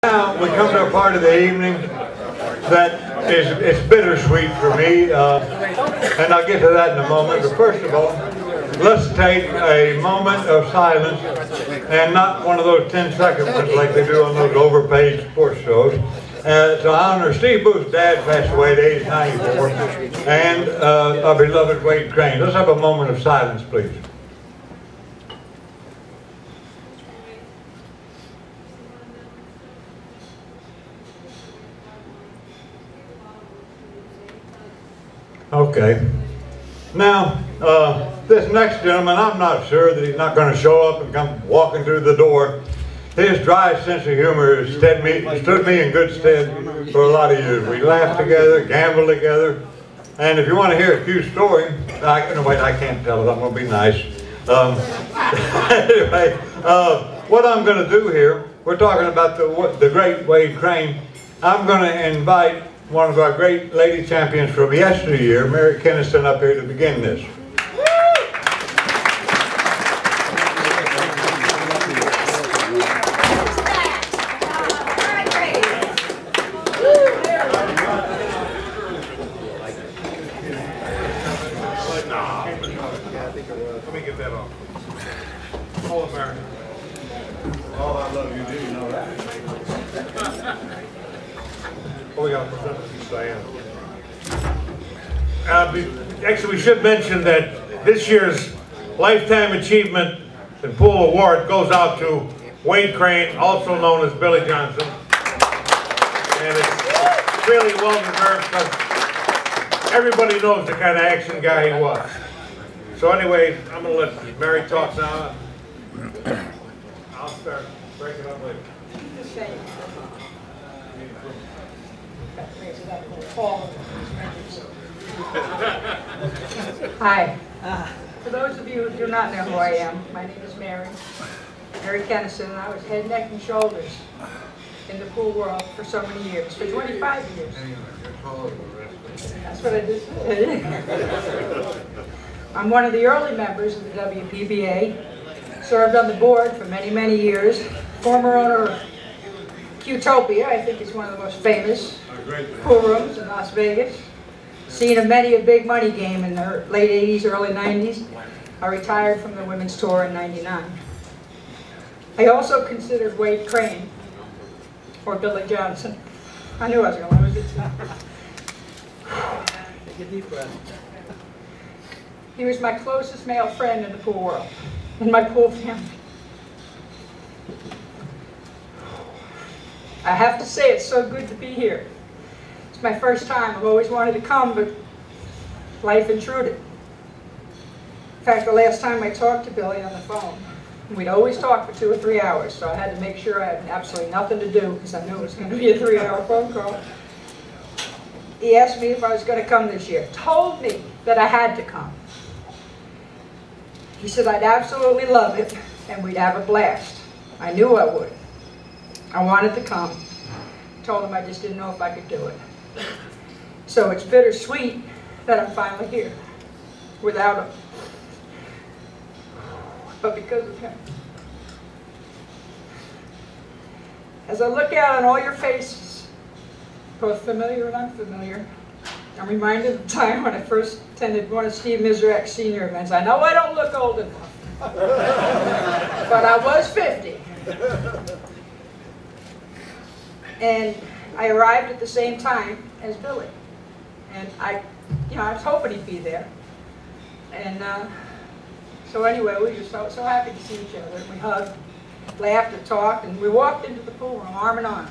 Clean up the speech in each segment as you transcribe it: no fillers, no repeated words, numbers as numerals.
Now we come to a part of the evening that is bittersweet for me, and I'll get to that in a moment. But first of all, let's take a moment of silence, and not one of those 10-second ones like they do on those overpaid sports shows. To honor Steve Booth's dad, passed away at age 94, and our beloved Wade Crane. Let's have a moment of silence, please. Okay. Now, this next gentleman, I'm not sure that he's not going to show up and come walking through the door. His dry sense of humor has stood me in good stead for a lot of years. We laughed together, gambled together, and if you want to hear a cute story, wait, I can't tell it. I'm going to be nice. Anyway, what I'm going to do here, we're talking about the great Wade Crane. I'm going to invite one of our great lady champions from yesteryear, Mary Kennison, up here to begin this. Let me get that off. All American. All I love you, do you know that? Oh, we got to present this to Diane. Actually, we should mention that this year's Lifetime Achievement and Pool Award goes out to Wade Crane, also known as Billy Johnson. And it's really well deserved because everybody knows the kind of action guy he was. So anyway, I'm going to let Mary talk now. I'll start breaking up later. Hi. For those of you who do not know who I am, my name is Mary Kennison, and I was head, neck, and shoulders in the pool world for so many years, for 25 years. That's what I did. I'm one of the early members of the WPBA, served on the board for many, many years, former owner of Qtopia, I think it's one of the most famous pool rooms in Las Vegas, seen many a big money game in the late 80s, early 90s. I retired from the women's tour in '99. I also considered Wade Crane, or Billy Johnson. I knew I was going to lose it. Take a deep breath. He was my closest male friend in the pool world, in my pool family. I have to say it's so good to be here. It's my first time. I've always wanted to come, but life intruded. In fact, the last time I talked to Billy on the phone, we'd always talk for 2 or 3 hours, so I had to make sure I had absolutely nothing to do because I knew it was going to be a 3-hour phone call. He asked me if I was going to come this year, told me that I had to come. He said I'd absolutely love it and we'd have a blast. I knew I would. I wanted to come. Told him I just didn't know if I could do it. So it's bittersweet that I'm finally here without him. But because of him. As I look out on all your faces, both familiar and unfamiliar, I'm reminded of the time when I first attended one of Steve Miserek's senior events. I know I don't look old enough, but I was 50. And I arrived at the same time as Billy. And I was hoping he'd be there. And so anyway, we were so happy to see each other. We hugged, laughed and talked, and we walked into the pool room arm in arm.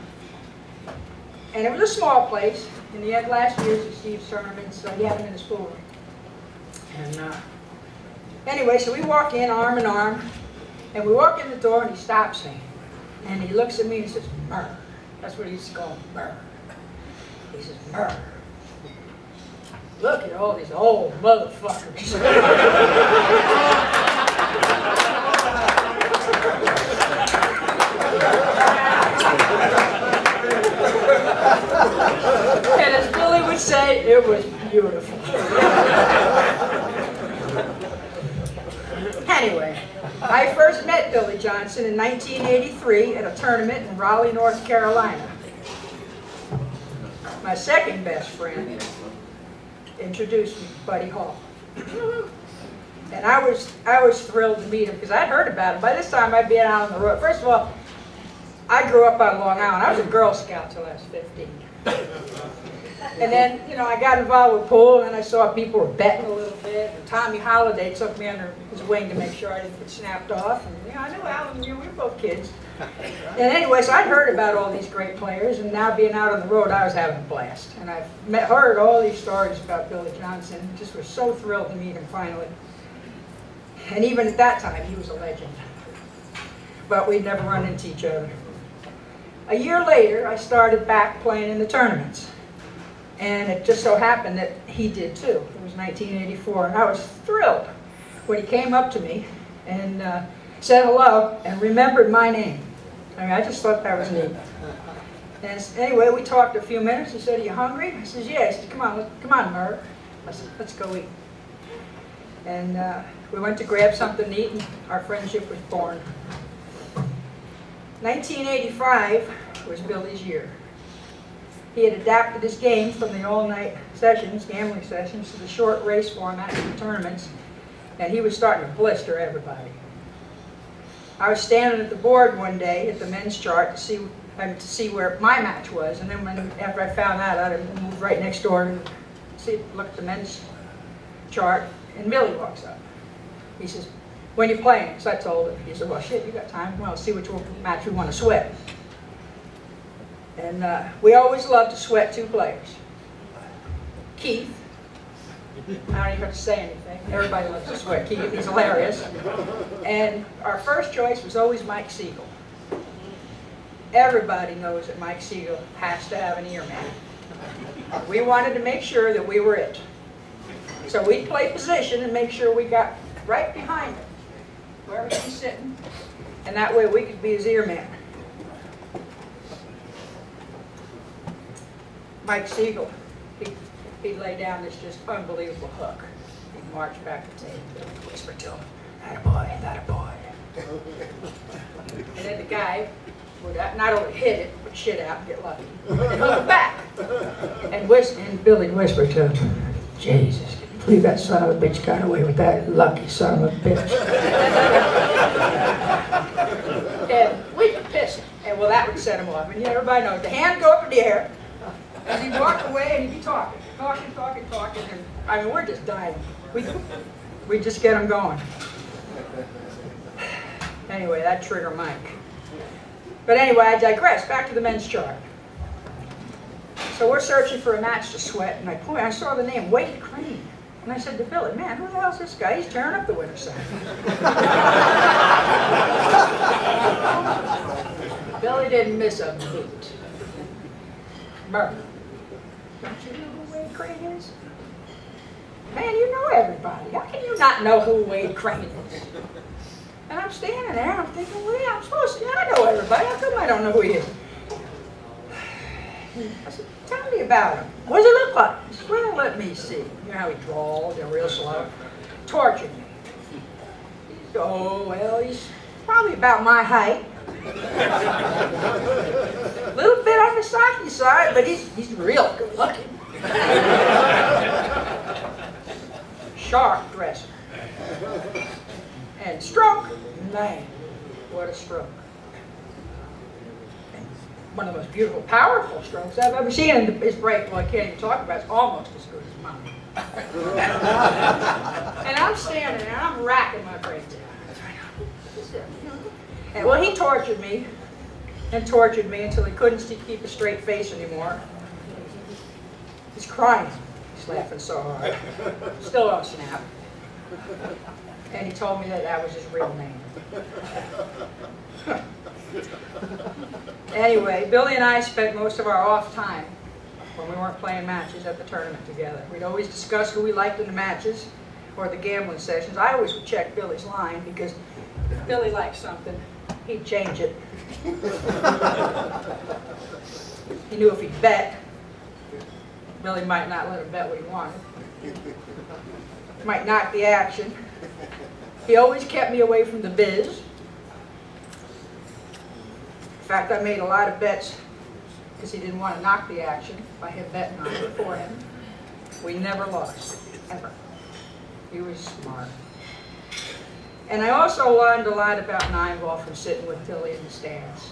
And it was a small place. In the end, last year's of Steve's tournaments, he had him in his pool room. And anyway, so we walk in arm in arm, and we walk in the door, and he stops me. And he looks at me and says, "Murr." That's what he used to call him, "Murr." He says, "Murr. Look at all these old motherfuckers." And as Billy would say, it was beautiful. Anyway, I first met Billy Johnson in 1983 at a tournament in Raleigh, North Carolina. My second best friend introduced me to Buddy Hall. And I was thrilled to meet him because I'd heard about him. By this time I'd been out on the road. First of all, I grew up on Long Island. I was a Girl Scout till I was 15. And then, you know, I got involved with pool, and I saw people were betting a little bit. And Tommy Holliday took me under his wing to make sure I didn't get snapped off. And, you know, I knew Alan, you know, we were both kids. And anyway, so I'd heard about all these great players, and now being out on the road, I was having a blast. And I've heard all these stories about Billy Johnson. Just was so thrilled to meet him finally. And even at that time, he was a legend. But we'd never run into each other. A year later, I started back playing in the tournaments. And it just so happened that he did too. It was 1984, and I was thrilled when he came up to me and said hello and remembered my name. I mean, I just thought that was neat. And anyway, we talked a few minutes. He said, "Are you hungry?" I said, "Yeah." He said, come on, Merv. I said, "Let's go eat." And we went to grab something to eat, and our friendship was born. 1985 was Billy's year. He had adapted his game from the all-night sessions, gambling sessions, to the short race format of the tournaments, and he was starting to blister everybody. I was standing at the board one day at the men's chart to see where my match was, and then after I found that out, I moved right next door and look at the men's chart, and Billy walks up. He says, "When you playing?" So I told him. He said, "Well, shit, you got time. Well, see which match we want to sweat." And we always loved to sweat two players. Keith, I don't even have to say anything. Everybody loves to sweat Keith. He's hilarious. And our first choice was always Mike Siegel. Everybody knows that Mike Siegel has to have an ear man. We wanted to make sure that we were it. So we'd play position and make sure we got right behind him, wherever he's sitting, and that way we could be his ear man. Mike Siegel, he'd lay down this just unbelievable hook. He'd march back to the table, whisper to him, "Attaboy, attaboy." And then the guy would not only hit it, but shit out and get lucky. And hook it back. And Billy'd whisper to him, "Jesus, can you believe that son of a bitch got away with that? Lucky son of a bitch." And we'd piss him. And well, that would set him off. And everybody knows the hand go up in the air. As he'd walk away and he'd be talking. And I mean, we're just dying. We just get him going. Anyway, that trigger Mike. But anyway, I digress. Back to the men's chart. So we're searching for a match to sweat, and I saw the name Wade Crane. And I said to Billy, "Man, who the hell's this guy? He's tearing up the winter side." Billy didn't miss a beat. Merv, don't you know who Wade Crane is? Man, you know everybody. How can you not know who Wade Crane is? And I'm standing there, and I'm thinking, well, yeah, I'm supposed to. I know everybody. How come I don't know who he is? I said, "Tell me about him. What does he look like?" He said, "Well, let me see." You know how he drawled, real slow. Tortured me. Oh, well, he's probably about my height. A little bit on the stocky side, but he's real good looking. Sharp dresser. And stroke, man, what a stroke. And one of the most beautiful, powerful strokes I've ever seen. And his break, well, I can't even talk about it. It's almost as good as mine. And I'm standing there, and I'm racking my brains out. And well, he tortured me until he couldn't keep a straight face anymore. He's crying. He's laughing so hard. Still don't snap. And he told me that that was his real name. Anyway, Billy and I spent most of our off time when we weren't playing matches at the tournament together. We'd always discuss who we liked in the matches or the gambling sessions. I always would check Billy's line because if Billy liked something, he'd change it. He knew if he'd bet, Billy might not let him bet what he wanted. Might knock the action. He always kept me away from the biz. fact, I made a lot of bets because he didn't want to knock the action by him betting on it for him. We never lost, ever. He was smart. And I also learned a lot about 9-ball from sitting with Billy in the stands.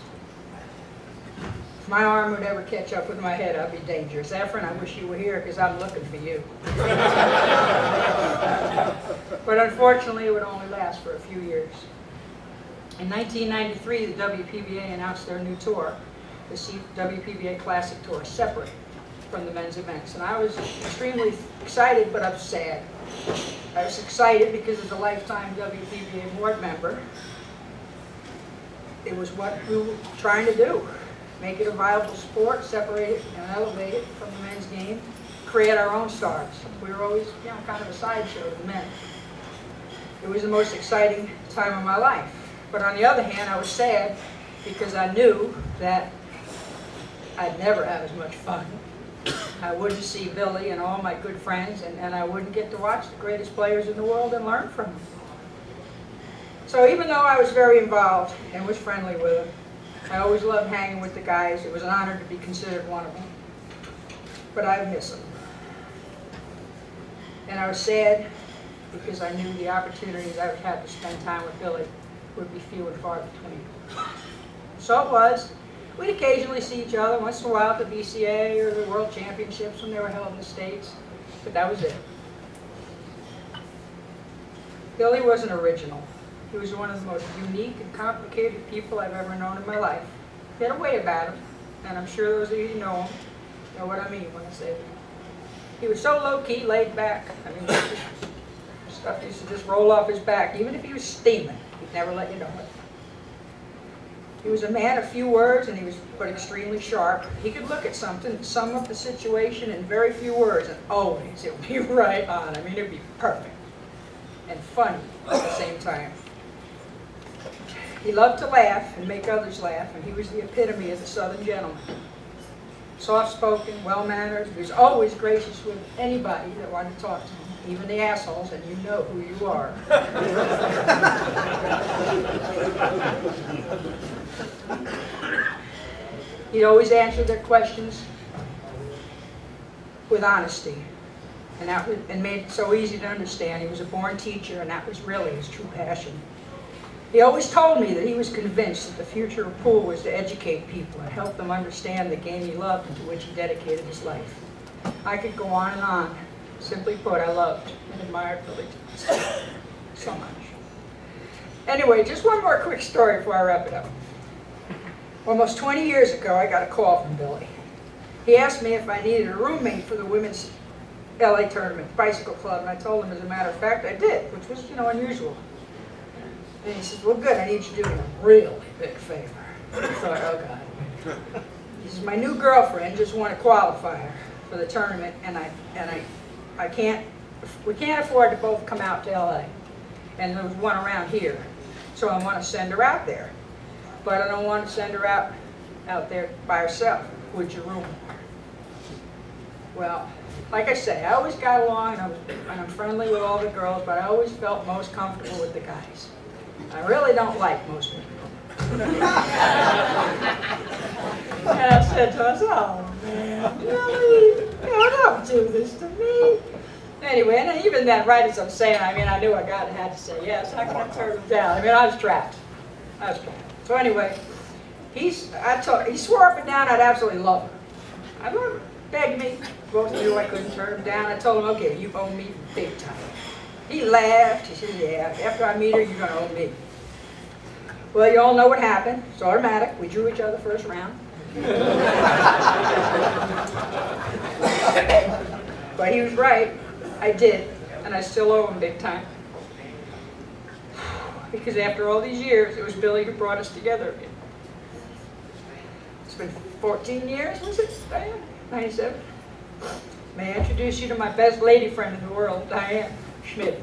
If my arm would ever catch up with my head, I'd be dangerous. Efren, I wish you were here because I'm looking for you. But unfortunately, it would only last for a few years. In 1993, the WPBA announced their new tour, the WPBA Classic Tour, separate from the men's events. And I was extremely excited, but I was sad. I was excited because as a lifetime WPBA board member, it was what we were trying to do. Make it a viable sport, separate it and elevate it from the men's game, create our own stars. We were always, you know, kind of a sideshow to the men. It was the most exciting time of my life. But on the other hand, I was sad because I knew that I'd never have as much fun. I wouldn't see Billy and all my good friends, and I wouldn't get to watch the greatest players in the world and learn from them. So even though I was very involved and was friendly with them, I always loved hanging with the guys. It was an honor to be considered one of them. But I miss them. And I was sad because I knew the opportunities I would have to spend time with Billy would be few and far between. So it was. We'd occasionally see each other once in a while at the BCA or the World Championships when they were held in the States, but that was it. Billy was an original. He was one of the most unique and complicated people I've ever known in my life. He had a way about him, and I'm sure those of you who know him know what I mean when I say that. He was so low-key, laid back. I mean, stuff used to just roll off his back. Even if he was steaming, he'd never let you know it. He was a man of few words, and he was but extremely sharp. He could look at something, sum up the situation in very few words, and always it would be right on. I mean, it would be perfect and funny at the same time. He loved to laugh and make others laugh, and he was the epitome of the Southern gentleman. Soft-spoken, well-mannered, he was always gracious with anybody that wanted to talk to him, even the assholes, and you know who you are. He'd always answer their questions with honesty, and made it so easy to understand. He was a born teacher, and that was really his true passion. He always told me that he was convinced that the future of pool was to educate people and help them understand the game he loved and to which he dedicated his life. I could go on and on. Simply put, I loved and admired Billy Johnson so much. Anyway, just one more quick story before I wrap it up. Almost 20 years ago, I got a call from Billy. He asked me if I needed a roommate for the women's LA tournament, bicycle club, and I told him, as a matter of fact, I did, which was, you know, unusual. And he says, well, good, I need you to do me a really big favor. I thought, oh, God. He says, my new girlfriend just won a qualifier for the tournament, and we can't afford to both come out to LA. And there was one around here, so I want to send her out there. But I don't want to send her out there by herself. Would you room with her? Well, like I say, I always got along, and I'm friendly with all the girls, but I always felt most comfortable with the guys. I really don't like most people. And I said to us, oh man, really? Don't do this to me. Anyway, and even then, right as I'm saying, I mean, I knew I had to say yes. I couldn't turn him down. I mean, I was trapped. So anyway, he swore up and down I'd absolutely love her. I love her. Begged me. Both knew I couldn't turn him down. I told him, okay, you owe me big time. He laughed. He said, yeah, after I meet her, you're going to owe me. Well, you all know what happened. It's automatic. We drew each other first round. But he was right. I did. And I still owe him big time. Because after all these years, it was Billy who brought us together again. It's been 14 years, was it, Diane? 97. May I introduce you to my best lady friend in the world, Diane Schmidt.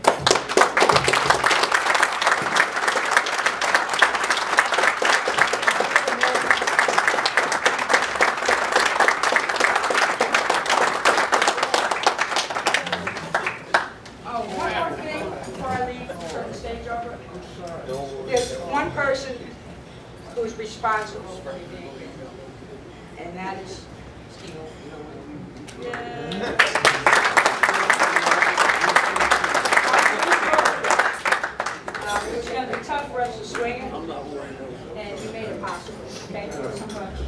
responsible for me being here. And that is Steve. It was going to be tough for us to swing it, and you made it possible. Thank you so much.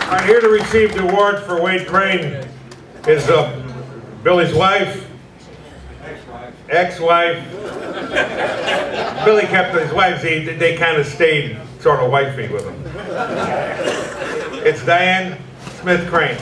All right, here to receive the award for Wade Crane is Billy's wife, ex-wife. Billy kept his wives, they kind of stayed sort of wifey with him. It's Diane Smith Crane.